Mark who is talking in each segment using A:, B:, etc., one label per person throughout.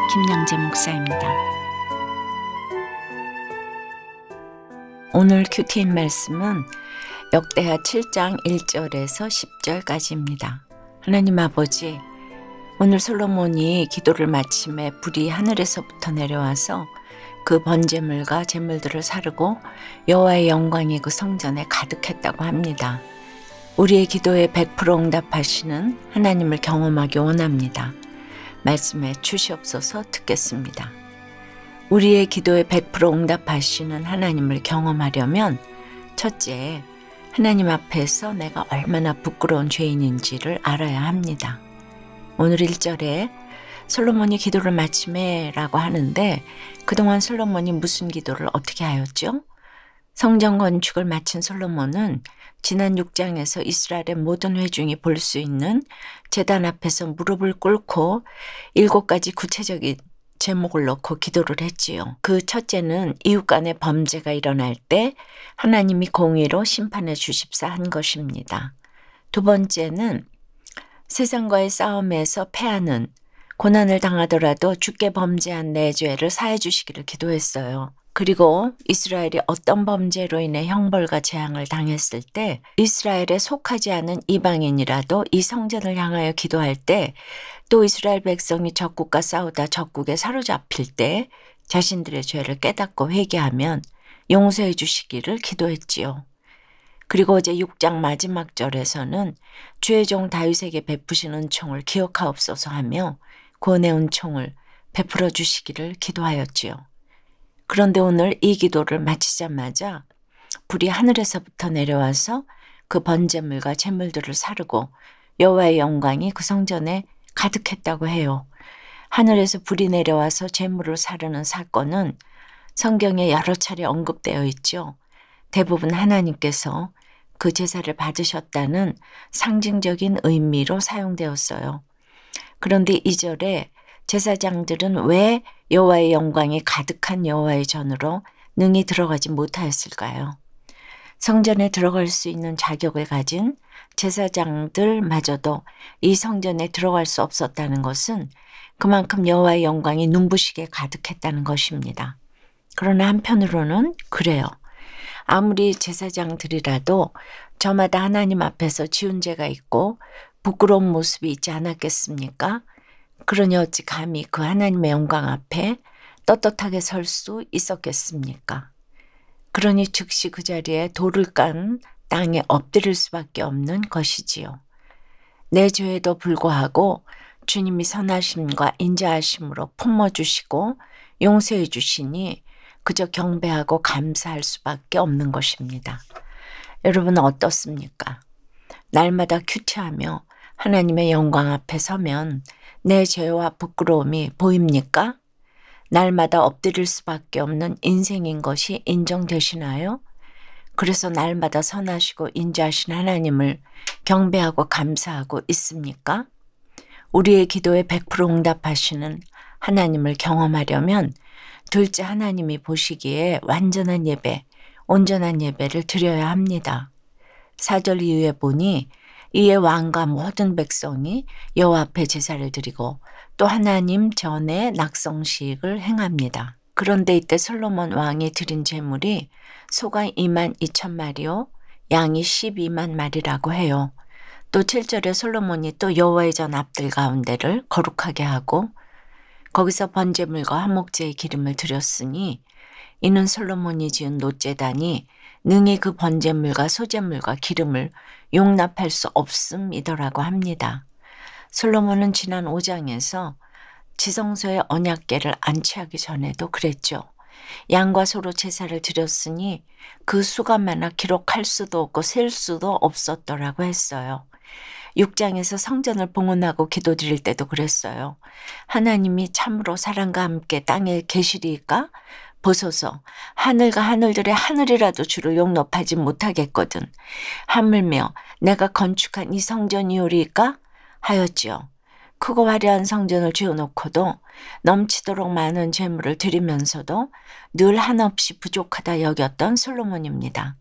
A: 김양재 목사입니다. 오늘 큐티인 말씀은 역대하 7장 1절에서 10절까지입니다. 하나님 아버지, 오늘 솔로몬이 기도를 마침에 불이 하늘에서부터 내려와서 그 번제물과 제물들을 사르고 여호와의 영광이 그 성전에 가득했다고 합니다. 우리의 기도에 100% 응답하시는 하나님을 경험하기 원합니다. 말씀에 주시옵소서. 듣겠습니다. 우리의 기도에 100% 응답하시는 하나님을 경험하려면 첫째, 하나님 앞에서 내가 얼마나 부끄러운 죄인인지를 알아야 합니다. 오늘 1절에 솔로몬이 기도를 마침에 라고 하는데 그동안 솔로몬이 무슨 기도를 어떻게 하였죠? 성전 건축을 마친 솔로몬은 지난 6장에서 이스라엘의 모든 회중이 볼 수 있는 제단 앞에서 무릎을 꿇고 7가지 구체적인 제목을 놓고 기도를 했지요. 그 첫째는 이웃 간의 범죄가 일어날 때 하나님이 공의로 심판해 주십사 한 것입니다. 두 번째는 세상과의 싸움에서 패하는, 고난을 당하더라도 주께 범죄한 내 죄를 사해 주시기를 기도했어요. 그리고 이스라엘이 어떤 범죄로 인해 형벌과 재앙을 당했을 때 이스라엘에 속하지 않은 이방인이라도 이 성전을 향하여 기도할 때, 또 이스라엘 백성이 적국과 싸우다 적국에 사로잡힐 때 자신들의 죄를 깨닫고 회개하면 용서해 주시기를 기도했지요. 그리고 어제 6장 마지막 절에서는 주의 종 다윗에게 베푸신 은총을 기억하옵소서 하며 구원의 은총을 베풀어 주시기를 기도하였지요. 그런데 오늘 이 기도를 마치자마자 불이 하늘에서부터 내려와서 그 번제물과 제물들을 사르고 여호와의 영광이 그 성전에 가득했다고 해요. 하늘에서 불이 내려와서 제물을 사르는 사건은 성경에 여러 차례 언급되어 있죠. 대부분 하나님께서 그 제사를 받으셨다는 상징적인 의미로 사용되었어요. 그런데 2절에 제사장들은 왜 여호와의 영광이 가득한 여호와의 전으로 능히 들어가지 못하였을까요? 성전에 들어갈 수 있는 자격을 가진 제사장들마저도 이 성전에 들어갈 수 없었다는 것은 그만큼 여호와의 영광이 눈부시게 가득했다는 것입니다. 그러나 한편으로는 그래요. 아무리 제사장들이라도 저마다 하나님 앞에서 지은 죄가 있고 부끄러운 모습이 있지 않았겠습니까? 그러니 어찌 감히 그 하나님의 영광 앞에 떳떳하게 설 수 있었겠습니까? 그러니 즉시 그 자리에 돌을 깐 땅에 엎드릴 수밖에 없는 것이지요. 내 죄에도 불구하고 주님이 선하심과 인자하심으로 품어주시고 용서해 주시니 그저 경배하고 감사할 수밖에 없는 것입니다. 여러분은 어떻습니까? 날마다 큐티하며 하나님의 영광 앞에 서면 내 죄와 부끄러움이 보입니까? 날마다 엎드릴 수밖에 없는 인생인 것이 인정되시나요? 그래서 날마다 선하시고 인자하신 하나님을 경배하고 감사하고 있습니까? 우리의 기도에 100% 응답하시는 하나님을 경험하려면 둘째, 하나님이 보시기에 완전한 예배, 온전한 예배를 드려야 합니다. 4절 이후에 보니 이에 왕과 모든 백성이 여호와 앞에 제사를 드리고 또 하나님 전에 낙성식을 행합니다. 그런데 이때 솔로몬 왕이 드린 제물이 소가 22,000마리요 양이 12만 마리라고 해요. 또 7절에 솔로몬이 또 여호와의 전 앞들 가운데를 거룩하게 하고 거기서 번제물과 화목제의 기름을 드렸으니 이는 솔로몬이 지은 놋제단이 능히 그 번제물과 소제물과 기름을 용납할 수 없음이더라고 합니다. 솔로몬은 지난 5장에서 지성소의 언약궤를 안치하기 전에도 그랬죠. 양과 소로 제사를 드렸으니 그 수가 많아 기록할 수도 없고 셀 수도 없었더라고 했어요. 6장에서 성전을 봉헌하고 기도드릴 때도 그랬어요. 하나님이 참으로 사랑과 함께 땅에 계시리까? 보소서, 하늘과 하늘들의 하늘이라도 주를 용납하지 못하겠거든. 하물며 내가 건축한 이 성전이오리까? 하였지요. 크고 화려한 성전을 지어놓고도 넘치도록 많은 재물을 드리면서도 늘 한없이 부족하다 여겼던 솔로몬입니다.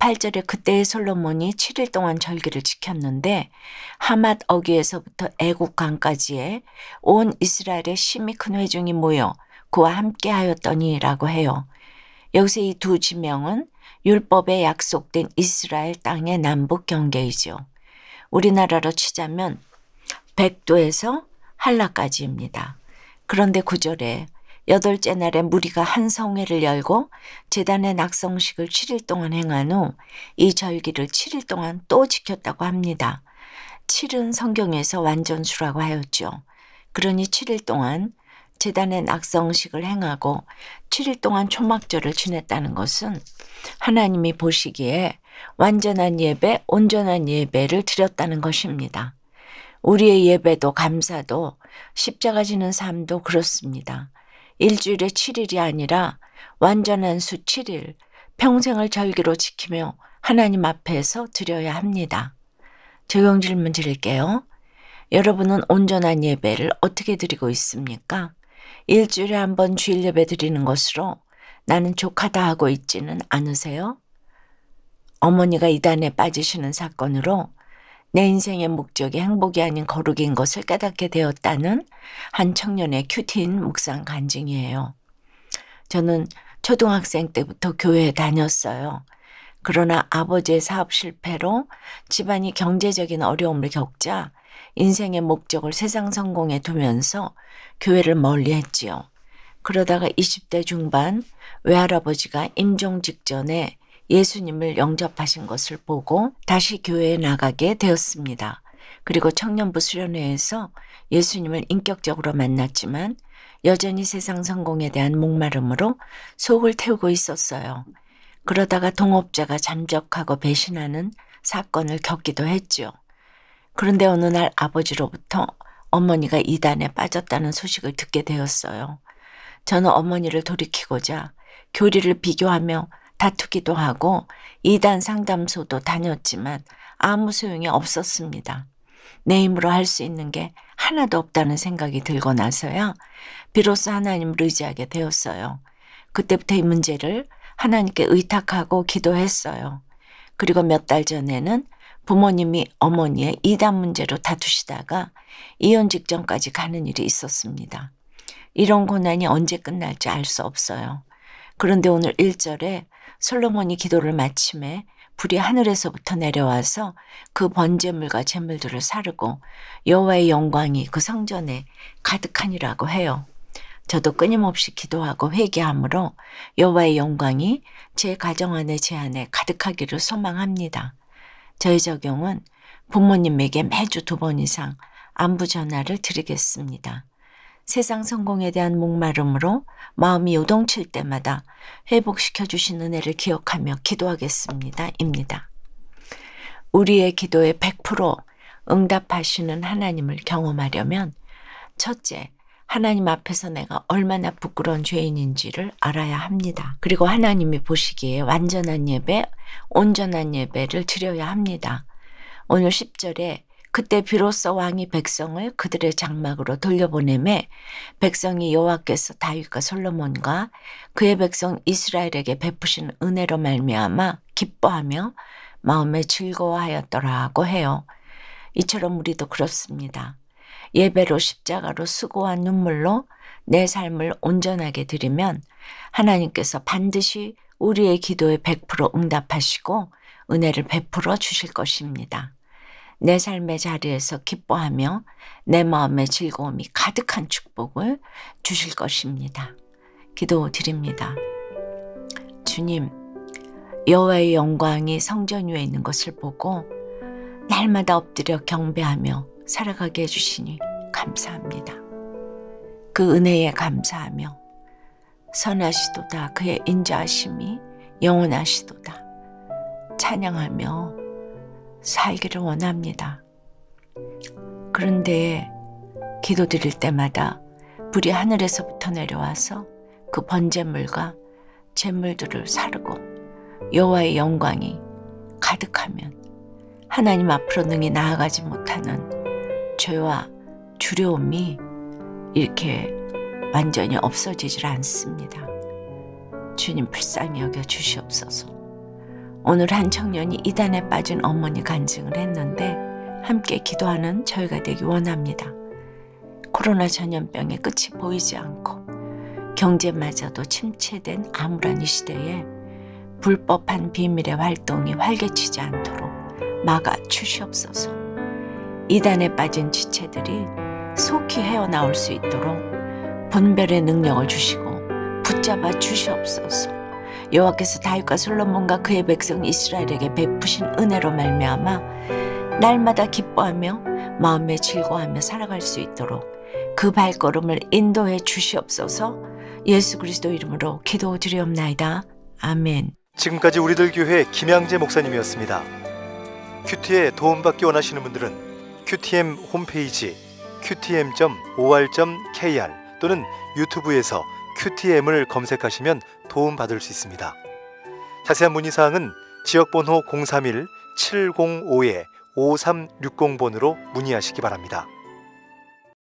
A: 8절에 그때의 솔로몬이 7일 동안 절기를 지켰는데 하맛 어귀에서부터 애국 강까지에 온 이스라엘의 심히 큰 회중이 모여 그와 함께 하였더니라고 해요. 여기서 이 두 지명은 율법에 약속된 이스라엘 땅의 남북 경계이죠. 우리나라로 치자면 백도에서 한라까지입니다. 그런데 9절에 8째 날에 무리가 한 성회를 열고 제단의 낙성식을 7일 동안 행한 후 이 절기를 7일 동안 또 지켰다고 합니다. 7은 성경에서 완전수라고 하였죠. 그러니 7일 동안 제단의 낙성식을 행하고 7일 동안 초막절을 지냈다는 것은 하나님이 보시기에 완전한 예배, 온전한 예배를 드렸다는 것입니다. 우리의 예배도 감사도 십자가 지는 삶도 그렇습니다. 일주일에 7일이 아니라 완전한 수 7일, 평생을 절기로 지키며 하나님 앞에서 드려야 합니다. 적용 질문 드릴게요. 여러분은 온전한 예배를 어떻게 드리고 있습니까? 일주일에 한 번 주일 예배 드리는 것으로 나는 족하다 하고 있지는 않으세요? 어머니가 이단에 빠지시는 사건으로 내 인생의 목적이 행복이 아닌 거룩인 것을 깨닫게 되었다는 한 청년의 큐티인 묵상 간증이에요. 저는 초등학생 때부터 교회에 다녔어요. 그러나 아버지의 사업 실패로 집안이 경제적인 어려움을 겪자 인생의 목적을 세상 성공에 두면서 교회를 멀리했지요. 그러다가 20대 중반 외할아버지가 임종 직전에 예수님을 영접하신 것을 보고 다시 교회에 나가게 되었습니다. 그리고 청년부 수련회에서 예수님을 인격적으로 만났지만 여전히 세상 성공에 대한 목마름으로 속을 태우고 있었어요. 그러다가 동업자가 잠적하고 배신하는 사건을 겪기도 했죠. 그런데 어느 날 아버지로부터 어머니가 이단에 빠졌다는 소식을 듣게 되었어요. 저는 어머니를 돌이키고자 교리를 비교하며 다투기도 하고 이단 상담소도 다녔지만 아무 소용이 없었습니다. 내 힘으로 할 수 있는 게 하나도 없다는 생각이 들고 나서야 비로소 하나님을 의지하게 되었어요. 그때부터 이 문제를 하나님께 의탁하고 기도했어요. 그리고 몇 달 전에는 부모님이 어머니의 이단 문제로 다투시다가 이혼 직전까지 가는 일이 있었습니다. 이런 고난이 언제 끝날지 알 수 없어요. 그런데 오늘 1절에 솔로몬이 기도를 마침에 불이 하늘에서부터 내려와서 그 번제물과 제물들을 사르고 여호와의 영광이 그 성전에 가득하니라고 해요. 저도 끊임없이 기도하고 회개함으로 여호와의 영광이 제 가정 안에 제 안에 가득하기를 소망합니다. 저의 적용은 부모님에게 매주 2번 이상 안부 전화를 드리겠습니다. 세상 성공에 대한 목마름으로 마음이 요동칠 때마다 회복시켜 주신 은혜를 기억하며 기도하겠습니다. 입니다. 우리의 기도에 100% 응답하시는 하나님을 경험하려면 첫째, 하나님 앞에서 내가 얼마나 부끄러운 죄인인지를 알아야 합니다. 그리고 하나님이 보시기에 완전한 예배, 온전한 예배를 드려야 합니다. 오늘 10절에 그때 비로소 왕이 백성을 그들의 장막으로 돌려보내매 백성이 여호와께서 다윗과 솔로몬과 그의 백성 이스라엘에게 베푸신 은혜로 말미암아 기뻐하며 마음에 즐거워하였더라고 해요. 이처럼 우리도 그렇습니다. 예배로 십자가로 수고한 눈물로 내 삶을 온전하게 드리면 하나님께서 반드시 우리의 기도에 100% 응답하시고 은혜를 베풀어 주실 것입니다. 내 삶의 자리에서 기뻐하며 내 마음의 즐거움이 가득한 축복을 주실 것입니다. 기도드립니다. 주님, 여호와의 영광이 성전 위에 있는 것을 보고 날마다 엎드려 경배하며 살아가게 해주시니 감사합니다. 그 은혜에 감사하며 선하시도다 그의 인자하심이 영원하시도다 찬양하며 살기를 원합니다. 그런데 기도드릴 때마다 불이 하늘에서부터 내려와서 그 번제물과 제물들을 사르고 여호와의 영광이 가득하면 하나님 앞으로 능히 나아가지 못하는 죄와 두려움이 이렇게 완전히 없어지질 않습니다. 주님 불쌍히 여겨 주시옵소서. 오늘 한 청년이 이단에 빠진 어머니 간증을 했는데 함께 기도하는 저희가 되기 원합니다. 코로나 전염병의 끝이 보이지 않고 경제마저도 침체된 암울한 이 시대에 불법한 비밀의 활동이 활개치지 않도록 막아 주시옵소서. 이단에 빠진 지체들이 속히 헤어나올 수 있도록 분별의 능력을 주시고 붙잡아 주시옵소서. 여호와께서 다윗과 솔로몬과 그의 백성 이스라엘에게 베푸신 은혜로 말미암아 날마다 기뻐하며 마음에 즐거워하며 살아갈 수 있도록 그 발걸음을 인도해 주시옵소서. 예수 그리스도 이름으로 기도드리옵나이다. 아멘.
B: 지금까지 우리들 교회 김양재 목사님이었습니다. 큐티에 도움받기 원하시는 분들은 QTM 홈페이지 qtm.or.kr 또는 유튜브에서 QTM을 검색하시면 도움받을 수 있습니다. 자세한 문의사항은 지역번호 031-705-5360번으로 문의하시기 바랍니다.